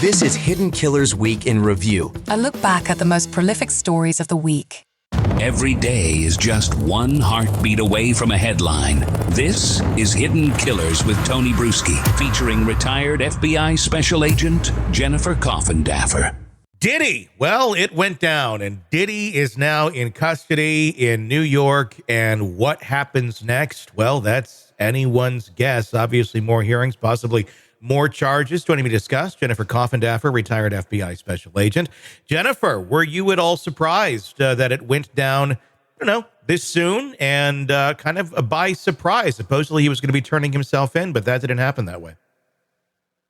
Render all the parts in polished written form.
This is Hidden Killers Week in Review. A look back at the most prolific stories of the week. Every day is just one heartbeat away from a headline. This is Hidden Killers with Tony Brueski, featuring retired FBI Special Agent Jennifer Coffindaffer. Diddy, well, it went down, and Diddy is now in custody in New York, and what happens next? Well, that's anyone's guess. Obviously, more hearings, possibly more charges. Joining me to discuss, Jennifer Coffindaffer, retired FBI Special Agent. Jennifer, were you at all surprised that it went down, this soon and kind of by surprise? Supposedly he was going to be turning himself in, but that didn't happen that way.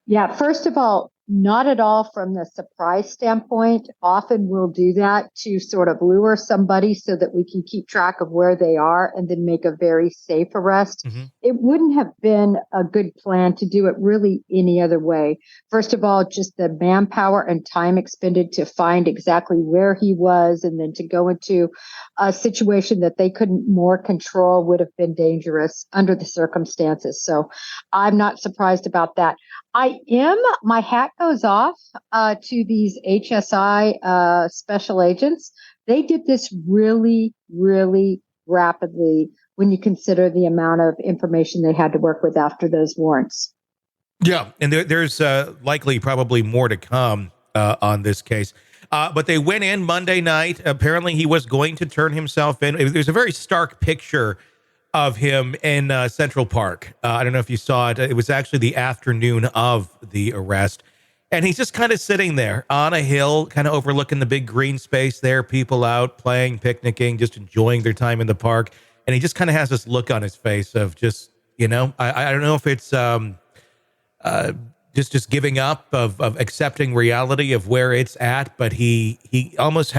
Yeah, first of all, not at all from the surprise standpoint. Often we'll do that to sort of lure somebody so that we can keep track of where they are and then make a very safe arrest. Mm-hmm. It wouldn't have been a good plan to do it really any other way. First of all, just the manpower and time expended to find exactly where he was and then to go into a situation that they couldn't more control would have been dangerous under the circumstances. So I'm not surprised about that. My hat goes off to these HSI special agents. They did this really, really rapidly when you consider the amount of information they had to work with after those warrants. Yeah, and there's likely probably more to come on this case. But they went in Monday night. Apparently he was going to turn himself in. There's a very stark picture of him in Central Park. I don't know if you saw it. It was actually the afternoon of the arrest. And he's just kind of sitting there on a hill, kind of overlooking the big green space there, people out playing, picnicking, just enjoying their time in the park. And he just kind of has this look on his face of just, I don't know if it's just giving up, of accepting reality of where it's at. But it almost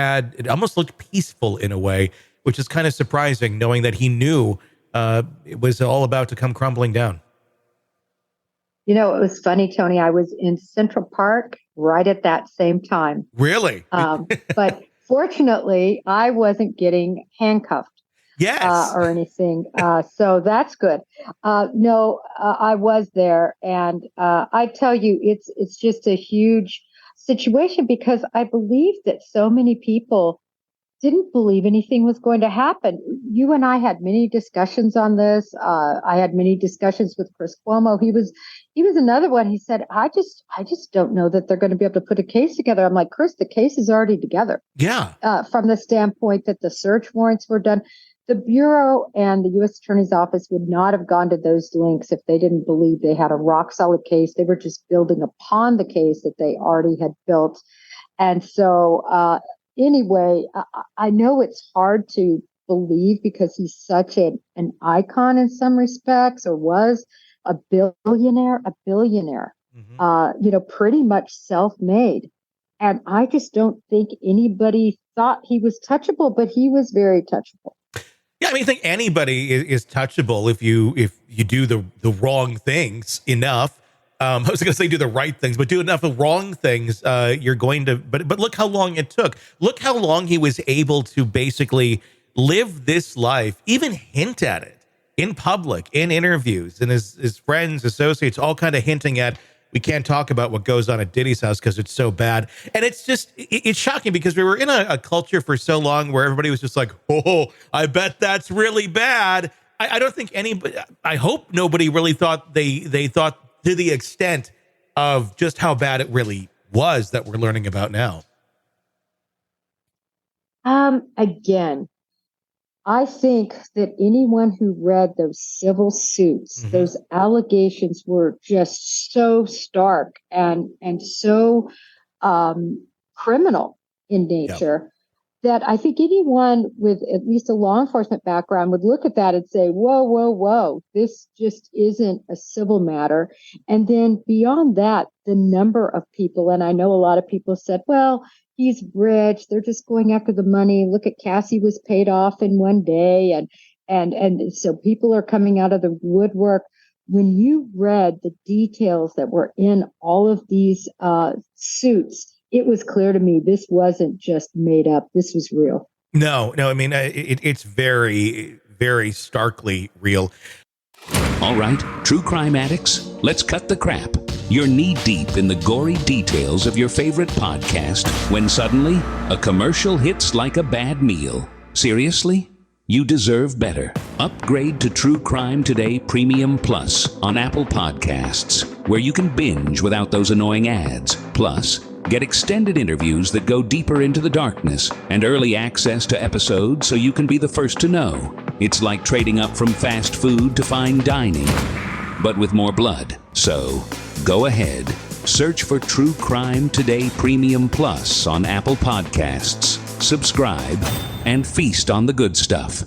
looked peaceful in a way, which is kind of surprising, knowing that he knew it was all about to come crumbling down. It was funny, Tony. I was in Central Park right at that same time. Really? But fortunately, I wasn't getting handcuffed. Yes. Or anything. So that's good. No, I was there. And I tell you, it's just a huge situation because I believe that so many people didn't believe anything was going to happen. You and I had many discussions on this. I had many discussions with Chris Cuomo. He was another one. He said, I just don't know that they're going to be able to put a case together. I'm like, Chris, the case is already together. Yeah. From the standpoint that the search warrants were done. The Bureau and the U.S. Attorney's Office would not have gone to those lengths if they didn't believe they had a rock solid case. They were just building upon the case that they already had built. And so, anyway, I know it's hard to believe because he's such an icon in some respects, or was a billionaire, mm-hmm. Pretty much self-made. And I just don't think anybody thought he was touchable, but he was very touchable. Yeah, I think anybody is touchable if you do the wrong things enough. I was going to say do the right things, but do enough of wrong things, you're going to. But look how long it took. Look how long he was able to basically live this life, even hint at it in public, in interviews, and his friends, associates, all kind of hinting at, we can't talk about what goes on at Diddy's house because it's so bad. And it's just, it's shocking because we were in a culture for so long where everybody was just like, oh, I bet that's really bad. I don't think anybody, I hope nobody really thought they thought to the extent of just how bad it really was that we're learning about now. Again, I think that anyone who read those civil suits, mm-hmm. those allegations were just so stark and so criminal in nature that I think anyone with at least a law enforcement background would look at that and say, whoa, this just isn't a civil matter. And then beyond that, the number of people, and I know a lot of people said, well, he's rich, they're just going after the money. Look at Cassie was paid off in one day. And so people are coming out of the woodwork. When you read the details that were in all of these suits, it was clear to me this wasn't just made up. This was real. No, I mean, it's very, very starkly real. All right, true crime addicts, let's cut the crap. You're knee-deep in the gory details of your favorite podcast when suddenly a commercial hits like a bad meal. Seriously? You deserve better. Upgrade to True Crime Today Premium Plus on Apple Podcasts, where you can binge without those annoying ads. Plus, get extended interviews that go deeper into the darkness and early access to episodes so you can be the first to know. It's like trading up from fast food to fine dining, but with more blood. So, go ahead. Search for True Crime Today Premium Plus on Apple Podcasts. Subscribe and feast on the good stuff.